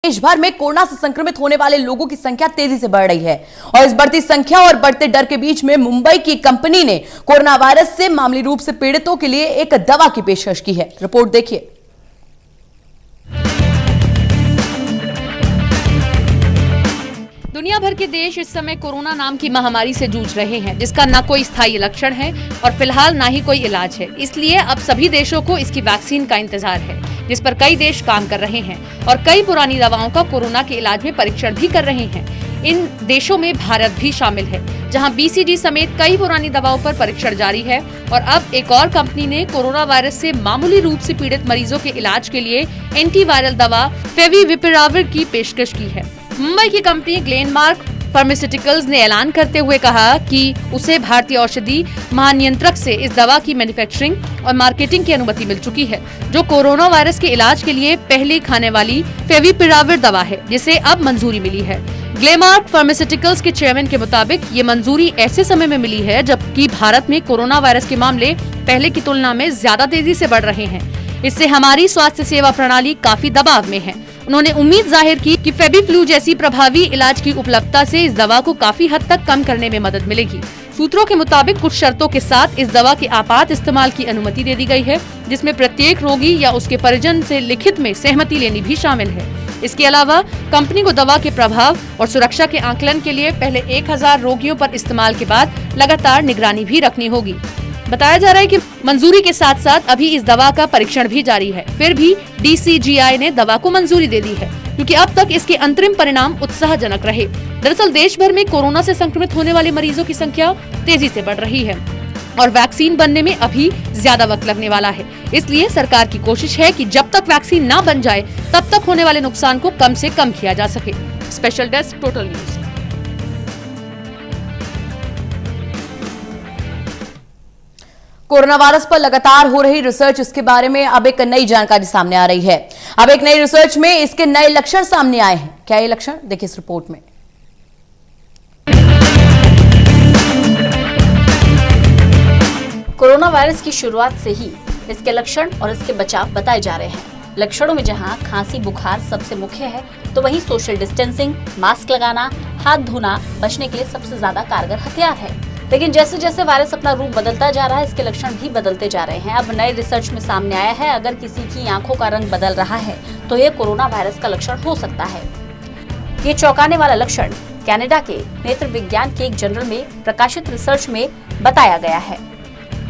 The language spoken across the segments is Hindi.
देश भर में कोरोना से संक्रमित होने वाले लोगों की संख्या तेजी से बढ़ रही है और इस बढ़ती संख्या और बढ़ते डर के बीच में मुंबई की कंपनी ने कोरोना वायरस से मामूली रूप से पीड़ितों के लिए एक दवा की पेशकश की है। रिपोर्ट देखिए। दुनिया भर के देश इस समय कोरोना नाम की महामारी से जूझ रहे हैं, जिसका न कोई स्थायी लक्षण है और फिलहाल ना ही कोई इलाज है। इसलिए अब सभी देशों को इसकी वैक्सीन का इंतजार है, जिस पर कई देश काम कर रहे हैं और कई पुरानी दवाओं का कोरोना के इलाज में परीक्षण भी कर रहे हैं। इन देशों में भारत भी शामिल है, जहां BCG समेत कई पुरानी दवाओं पर परीक्षण जारी है और अब एक और कंपनी ने कोरोना वायरस से मामूली रूप से पीड़ित मरीजों के इलाज के लिए एंटीवायरल दवा फेविपिराविर की पेशकश की है। मुंबई की कंपनी ग्लेनमार्क फार्मास्यूटिकल्स ने ऐलान करते हुए कहा कि उसे भारतीय औषधि महानियंत्रक से इस दवा की मैन्युफैक्चरिंग और मार्केटिंग की अनुमति मिल चुकी है, जो कोरोना वायरस के इलाज के लिए पहली खाने वाली फेविपिराविर दवा है, जिसे अब मंजूरी मिली है। ग्लेनमार्क फार्मास्यूटिकल्स के चेयरमैन के मुताबिक ये मंजूरी ऐसे समय में मिली है जबकि भारत में कोरोना वायरस के मामले पहले की तुलना में ज्यादा तेजी से बढ़ रहे हैं। इससे हमारी स्वास्थ्य सेवा प्रणाली काफी दबाव में है। उन्होंने उम्मीद जाहिर की कि फेविफ्लू जैसी प्रभावी इलाज की उपलब्धता से इस दवा को काफी हद तक कम करने में मदद मिलेगी। सूत्रों के मुताबिक कुछ शर्तों के साथ इस दवा के आपात इस्तेमाल की अनुमति दे दी गई है, जिसमें प्रत्येक रोगी या उसके परिजन से लिखित में सहमति लेनी भी शामिल है। इसके अलावा कंपनी को दवा के प्रभाव और सुरक्षा के आकलन के लिए पहले 1000 रोगियों पर इस्तेमाल के बाद लगातार निगरानी भी रखनी होगी। बताया जा रहा है कि मंजूरी के साथ साथ अभी इस दवा का परीक्षण भी जारी है। फिर भी DCGI ने दवा को मंजूरी दे दी है, क्योंकि अब तक इसके अंतरिम परिणाम उत्साहजनक रहे। दरअसल देश भर में कोरोना से संक्रमित होने वाले मरीजों की संख्या तेजी से बढ़ रही है और वैक्सीन बनने में अभी ज्यादा वक्त लगने वाला है। इसलिए सरकार की कोशिश है कि जब तक वैक्सीन ना बन जाए तब तक होने वाले नुकसान को कम से कम किया जा सके। Special desk, total news. Corona virus पर लगातार हो रही रिसर्च, इसके बारे में अब एक नई जानकारी सामने आ रही है। अब एक नई रिसर्च में इसके नए लक्षण सामने आए हैं। क्या ये लक्षण? देखिए इस रिपोर्ट में। कोरोना वायरस की शुरुआत से ही इसके लक्षण और इसके बचाव बताए जा रहे हैं। लक्षणों में जहां खांसी, बुखार सबसे मुख्य है, तो वहीं सोशल डिस्टेंसिंग, मास्क लगाना, हाथ धोना बचने के लिए सबसे ज्यादा कारगर हथियार है। लेकिन जैसे जैसे वायरस अपना रूप बदलता जा रहा है, इसके लक्षण भी बदलते जा रहे हैं। अब नए रिसर्च में सामने आया है, अगर किसी की आंखों का रंग बदल रहा है तो ये कोरोना वायरस का लक्षण हो सकता है। ये चौंकाने वाला लक्षण कनाडा के नेत्र विज्ञान के एक जर्नल में प्रकाशित रिसर्च में बताया गया है।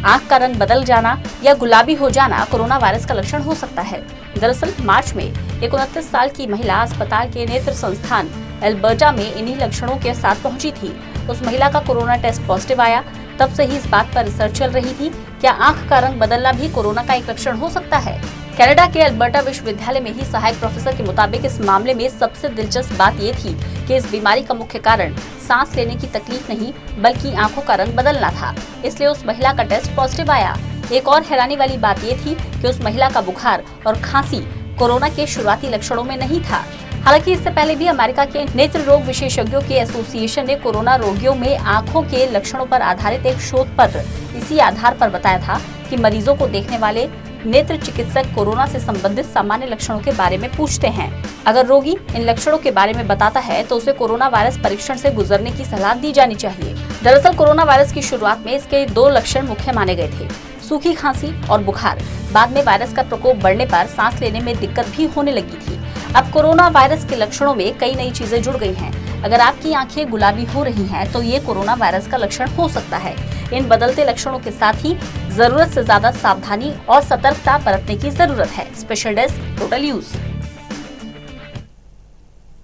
आंख का रंग बदल जाना या गुलाबी हो जाना कोरोना वायरस का लक्षण हो सकता है। दरअसल मार्च में एक 29 साल की महिला अस्पताल के नेत्र संस्थान एल्बर्टा में इन्हीं लक्षणों के साथ पहुंची थी। उस महिला का कोरोना टेस्ट पॉजिटिव आया। तब से ही इस बात पर रिसर्च चल रही थी, क्या आंख का रंग बदलना भी कोरोना का एक लक्षण हो सकता है। कनाडा के अल्बर्टा विश्वविद्यालय में ही सहायक प्रोफेसर के मुताबिक इस मामले में सबसे दिलचस्प बात ये थी कि इस बीमारी का मुख्य कारण सांस लेने की तकलीफ नहीं, बल्कि आंखों का रंग बदलना था। इसलिए उस महिला का टेस्ट पॉजिटिव आया। एक और हैरानी वाली बात ये थी कि उस महिला का बुखार और खांसी कोरोना के शुरुआती लक्षणों में नहीं था। हालांकि इससे पहले भी अमेरिका के नेत्र रोग विशेषज्ञों के एसोसिएशन ने कोरोना रोगियों में आंखों के लक्षणों पर आधारित एक शोध पत्र इसी आधार पर बताया था कि मरीजों को देखने वाले नेत्र चिकित्सक कोरोना से संबंधित सामान्य लक्षणों के बारे में पूछते हैं। अगर रोगी इन लक्षणों के बारे में बताता है तो उसे कोरोना वायरस परीक्षण से गुजरने की सलाह दी जानी चाहिए। दरअसल कोरोना वायरस की शुरुआत में इसके 2 लक्षण मुख्य माने गए थे, सूखी खांसी और बुखार। बाद में वायरस का प्रकोप बढ़ने पर सांस लेने में दिक्कत भी होने लगी थी। अब कोरोना वायरस के लक्षणों में कई नई चीजें जुड़ गई हैं। अगर आपकी आंखें गुलाबी हो रही हैं, तो ये कोरोना वायरस का लक्षण हो सकता है। इन बदलते लक्षणों के साथ ही जरूरत से ज्यादा सावधानी और सतर्कता बरतने की जरूरत है। Special desk, total news.